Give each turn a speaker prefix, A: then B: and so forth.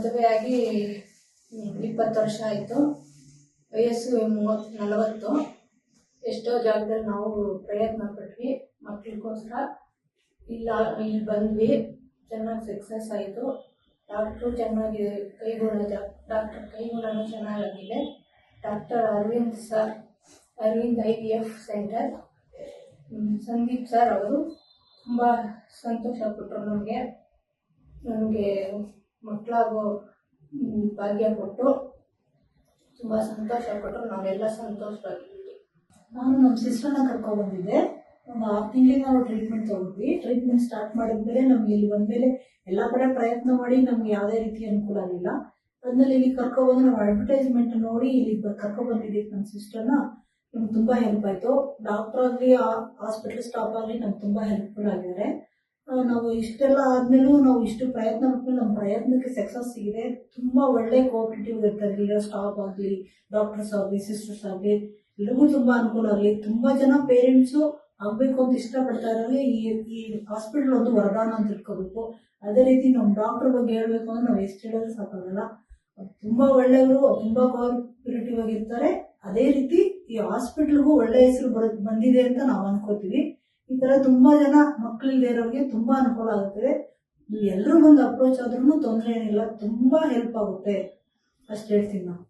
A: ಮದುವೆಯಾಗಿ 20 ವರ್ಷ ಆಯಿತು. ವಯಸ್ಸು 40. ಎಷ್ಟೋ ಜಾಗದಲ್ಲಿ ನಾವು ಪ್ರಯತ್ನ ಪಟ್ವಿ ಮಕ್ಕಳಿಗೋಸ್ಕರ. ಇಲ್ಲಿ ಬಂದ್ವಿ, ಚೆನ್ನಾಗಿ ಸಕ್ಸಸ್ ಆಯಿತು. ಡಾಕ್ಟ್ರು ಚೆನ್ನಾಗಿ ಡಾಕ್ಟರ್ ಕೈಗುಣನೂ ಚೆನ್ನಾಗಾಗಿದೆ. Doctor Aravind IVF centre Sandeep sir ಅವರು ತುಂಬ ಸಂತೋಷ ಕೊಟ್ಟರು. ನನಗೆ ಮಕ್ಕಳಾಗೋ ಭಾಗ್ಯ ಕೊಟ್ಟು ತುಂಬ ಸಂತೋಷ ಕೊಟ್ಟರು. ನಾವೆಲ್ಲ ಸಂತೋಷವಾಗಿದ್ದೀವಿ.
B: ನಾನು ನಮ್ಮ ಸಿಸ್ಟರ್ನ ಕರ್ಕೊಂಡ್ಬಂದಿದ್ದೆ. ಒಂದು 6 ತಿಂಗಳಿಗೆ ನಾವು ಟ್ರೀಟ್ಮೆಂಟ್ ತೊಗೊಂಡ್ವಿ. ಟ್ರೀಟ್ಮೆಂಟ್ ಸ್ಟಾರ್ಟ್ ಮಾಡಿದ್ಮೇಲೆ ನಮ್ಗೆ ಇಲ್ಲಿ ಬಂದಮೇಲೆ ಎಲ್ಲ ಕಡೆ ಪ್ರಯತ್ನ ಮಾಡಿ ನಮ್ಗೆ ಯಾವುದೇ ರೀತಿ ಅನುಕೂಲ ಆಗಿಲ್ಲ. ಅದ್ಮೇಲೆ ಇಲ್ಲಿ ಕರ್ಕೊಬಂದು ನಾವು ಅಡ್ವರ್ಟೈಸ್ಮೆಂಟ್ ನೋಡಿ ಇಲ್ಲಿ ಕರ್ಕೊಬಂದಿದ್ದೀವಿ ನಮ್ಮ ಸಿಸ್ಟರ್ನ. ನಮ್ಗೆ ತುಂಬ ಹೆಲ್ಪ್ ಆಯಿತು. ಡಾಕ್ಟರ್ ಆಗಲಿ ಹಾಸ್ಪಿಟಲ್ ಸ್ಟಾಫ್ ಆಗಲಿ ನಮ್ಗೆ ತುಂಬ ಹೆಲ್ಪ್ಫುಲ್ ಆಗಿದ್ದಾರೆ. ನಾವು ಇಷ್ಟೆಲ್ಲ ಆದ್ಮೇಲೂ ನಾವು ಇಷ್ಟು ಪ್ರಯತ್ನ ಪಟ್ಮೇಲೆ ನಮ್ಮ ಪ್ರಯತ್ನಕ್ಕೆ ಸಕ್ಸಸ್ ಸಿಗಿದೆ. ತುಂಬ ಒಳ್ಳೆ ಕೋಆಪರೇಟಿವ್ ಇರ್ತಾರೆ ಈಗ ಸ್ಟಾಫ್ ಆಗಲಿ, ಡಾಕ್ಟರ್ಸ್ ಆಗಲಿ, ಸಿಸ್ಟರ್ಸ್ ಆಗಲಿ, ಎಲ್ರಿಗೂ ತುಂಬ ಅನುಕೂಲ ಆಗಲಿ. ತುಂಬ ಜನ ಪೇರೆಂಟ್ಸು ಆಗಬೇಕು ಅಂತ ಇಷ್ಟಪಡ್ತಾ ಇರೋರಿಗೆ ಈ ಹಾಸ್ಪಿಟಲ್ ಒಂದು ವರದಾನ ಅಂತ ತಿಳ್ಕೋಬೇಕು. ಅದೇ ರೀತಿ ನಮ್ಮ ಡಾಕ್ಟರ್ ಬಗ್ಗೆ ಹೇಳಬೇಕು ಅಂದ್ರೆ ನಾವು ಎಷ್ಟು ಹೇಳಿದ್ರೆ ಸಾಕಾಗಲ್ಲ. ತುಂಬ ಒಳ್ಳೆಯವರು, ತುಂಬ ಕೋಆಪರೇಟಿವ್ ಆಗಿರ್ತಾರೆ. ಅದೇ ರೀತಿ ಈ ಹಾಸ್ಪಿಟಲ್ಗೂ ಒಳ್ಳೆ ಹೆಸರು ಬಂದಿದೆ ಅಂತ ನಾವು ಅನ್ಕೋತೀವಿ. ಈ ಥರ ತುಂಬ ಜನ ಮಕ್ಕಳಿಲ್ಲದೆ ಇರೋರಿಗೆ ತುಂಬ ಅನುಕೂಲ ಆಗುತ್ತದೆ. ಎಲ್ಲರೂ ಬಂದು ಅಪ್ರೋಚ್ ಆದ್ರೂ ತೊಂದರೆ ಏನಿಲ್ಲ, ತುಂಬ ಹೆಲ್ಪ್ ಆಗುತ್ತೆ ಅಷ್ಟು ಹೇಳ್ತೀನಿ ನಾವು.